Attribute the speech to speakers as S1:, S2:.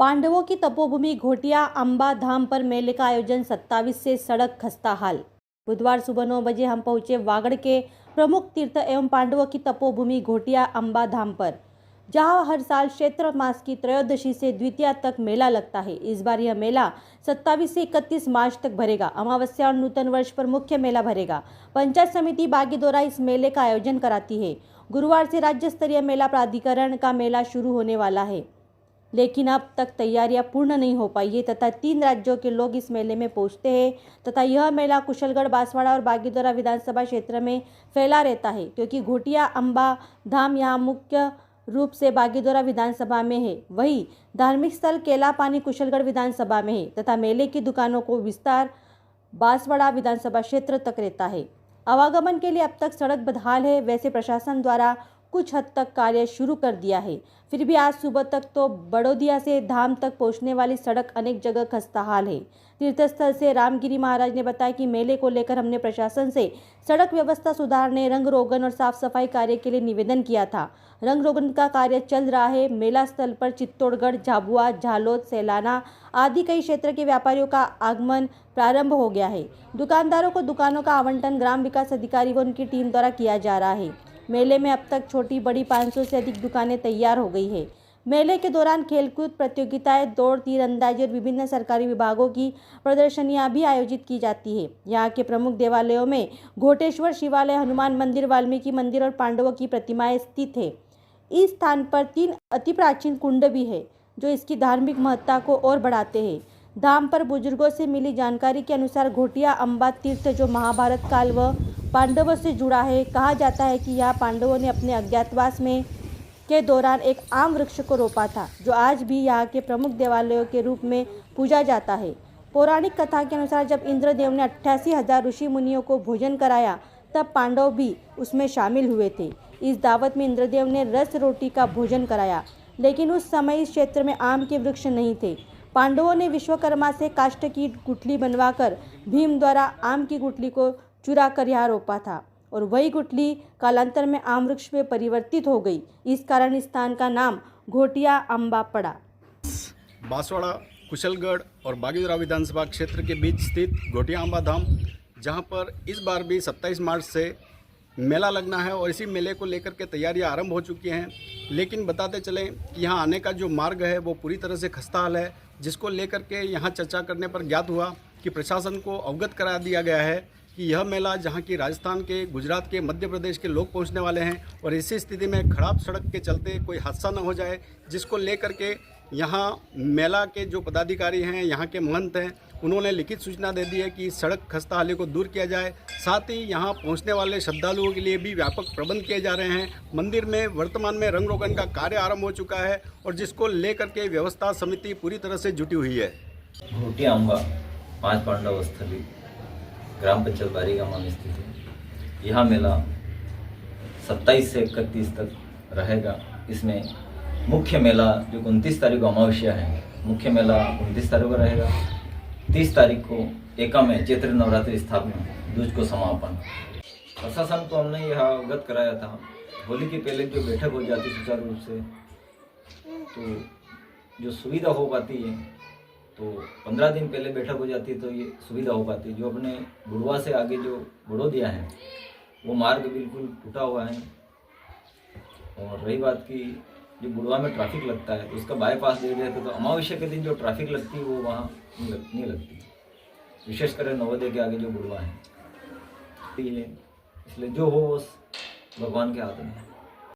S1: पांडवों की तपोभूमि घोटिया अंबा धाम पर मेले का आयोजन 27 से सड़क खस्ता हाल। बुधवार सुबह 9 बजे हम पहुंचे वागड़ के प्रमुख तीर्थ एवं पांडवों की तपोभूमि घोटिया अंबा धाम पर, जहां हर साल चैत्र मास की त्रयोदशी से द्वितीया तक मेला लगता है। इस बार यह मेला 27 से 31 मार्च तक भरेगा। अमावस्या और नूतन वर्ष पर मुख्य मेला भरेगा। पंचायत समिति बागीदोरा इस मेले का आयोजन कराती है। गुरुवार से राज्य स्तरीय मेला प्राधिकरण का मेला शुरू होने वाला है, लेकिन अब तक तैयारियां पूर्ण नहीं हो पाई है तथा 3 राज्यों के लोग इस मेले में पहुंचते हैं तथा यह मेला कुशलगढ़, बांसवाड़ा और बागीदोरा विधानसभा क्षेत्र में फैला रहता है, क्योंकि घोटिया अंबा धाम यहाँ मुख्य रूप से बागीदोरा विधानसभा में है। वहीं धार्मिक स्थल केलापानी कुशलगढ़ विधानसभा में है तथा मेले की दुकानों को विस्तार बांसवाड़ा विधानसभा क्षेत्र तक रहता है। आवागमन के लिए अब तक सड़क बदहाल है। वैसे प्रशासन द्वारा कुछ हद तक कार्य शुरू कर दिया है, फिर भी आज सुबह तक तो बड़ौदिया से धाम तक पहुंचने वाली सड़क अनेक जगह खस्ताहाल है। तीर्थस्थल से रामगिरी महाराज ने बताया कि मेले को लेकर हमने प्रशासन से सड़क व्यवस्था सुधारने, रंग रोगन और साफ सफाई कार्य के लिए निवेदन किया था। रंग रोगन का कार्य चल रहा है। मेला स्थल पर चित्तौड़गढ़, झाबुआ, झालोद, सैलाना आदि कई क्षेत्र के व्यापारियों का आगमन प्रारंभ हो गया है। दुकानदारों को दुकानों का आवंटन ग्राम विकास अधिकारी व उनकी टीम द्वारा किया जा रहा है। मेले में अब तक छोटी बड़ी 500 से अधिक दुकानें तैयार हो गई है। मेले के दौरान खेलकूद प्रतियोगिताएं, दौड़, तीरंदाजी और विभिन्न सरकारी विभागों की प्रदर्शनियां भी आयोजित की जाती है। यहाँ के प्रमुख देवालयों में घोटेश्वर शिवालय, हनुमान मंदिर, वाल्मीकि मंदिर और पांडवों की प्रतिमाएं स्थित है। इस स्थान पर 3 अति प्राचीन कुंड भी है, जो इसकी धार्मिक महत्ता को और बढ़ाते हैं। धाम पर बुजुर्गों से मिली जानकारी के अनुसार घोटिया अंबा तीर्थ जो महाभारत काल व पांडवों से जुड़ा है। कहा जाता है कि यहाँ पांडवों ने अपने अज्ञातवास में के दौरान एक आम वृक्ष को रोपा था, जो आज भी यहाँ के प्रमुख देवालयों के रूप में पूजा जाता है। पौराणिक कथा के अनुसार जब इंद्रदेव ने 88,000 ऋषि मुनियों को भोजन कराया, तब पांडव भी उसमें शामिल हुए थे। इस दावत में इंद्रदेव ने रस रोटी का भोजन कराया, लेकिन उस समय इस क्षेत्र में आम के वृक्ष नहीं थे। पांडवों ने विश्वकर्मा से काष्ठ की गुठली बनवाकर भीम द्वारा आम की गुठली को चुरा कर यहाँ रोपा था और वही गुठली कालांतर में आम वृक्ष में परिवर्तित हो गई। इस कारण इस स्थान का नाम घोटिया अंबा पड़ा।
S2: बांसवाड़ा, कुशलगढ़ और बागीदोरा विधानसभा क्षेत्र के बीच स्थित घोटिया अंबा धाम, जहां पर इस बार भी 27 मार्च से मेला लगना है और इसी मेले को लेकर के तैयारियां आरंभ हो चुकी हैं। लेकिन बताते चलें कि यहाँ आने का जो मार्ग है वो पूरी तरह से खस्ताहाल है, जिसको लेकर के यहाँ चर्चा करने पर ज्ञात हुआ कि प्रशासन को अवगत करा दिया गया है कि यह मेला जहाँ की राजस्थान के, गुजरात के, मध्य प्रदेश के लोग पहुँचने वाले हैं और इसी स्थिति में खराब सड़क के चलते कोई हादसा न हो जाए, जिसको लेकर के यहाँ मेला के जो पदाधिकारी हैं, यहाँ के महंत हैं, उन्होंने लिखित सूचना दे दी है कि सड़क खस्ताहाली को दूर किया जाए। साथ ही यहाँ पहुँचने वाले श्रद्धालुओं के लिए भी व्यापक प्रबंध किए जा रहे हैं। मंदिर में वर्तमान में रंग रोगन का कार्य आरंभ हो चुका है और जिसको लेकर के व्यवस्था समिति पूरी तरह से जुटी हुई है।
S3: घोटिया अंबा 5 पांडव स्थली ग्राम पंचायत बारीगामा में स्थित है। यह मेला 27 से 31 तक रहेगा। इसमें मुख्य मेला जो 29 तारीख को अमावस्या है, मुख्य मेला 29 तारीख को रहेगा। 30 तारीख को एका में चैत्र नवरात्रि स्थापना, दूज को समापन। प्रशासन को हमने यह अवगत कराया था। होली के पहले जो बैठक हो जाती सुचारू रूप से, तो जो सुविधा हो पाती है, तो 15 दिन पहले बैठक हो जाती है तो ये सुविधा हो पाती है। जो अपने बुढ़वा से आगे जो बड़ौदिया है, वो मार्ग बिल्कुल टूटा हुआ है। और रही बात की जो बुढ़वा में ट्रैफिक लगता है, तो उसका बाईपास दे दिया तो अमावस्या के दिन जो ट्रैफिक लगती है वो वहाँ नहीं लगती, विशेषकर नवोदय के आगे जो बुढ़वा है। इसलिए जो हो वो भगवान के हाथ में है।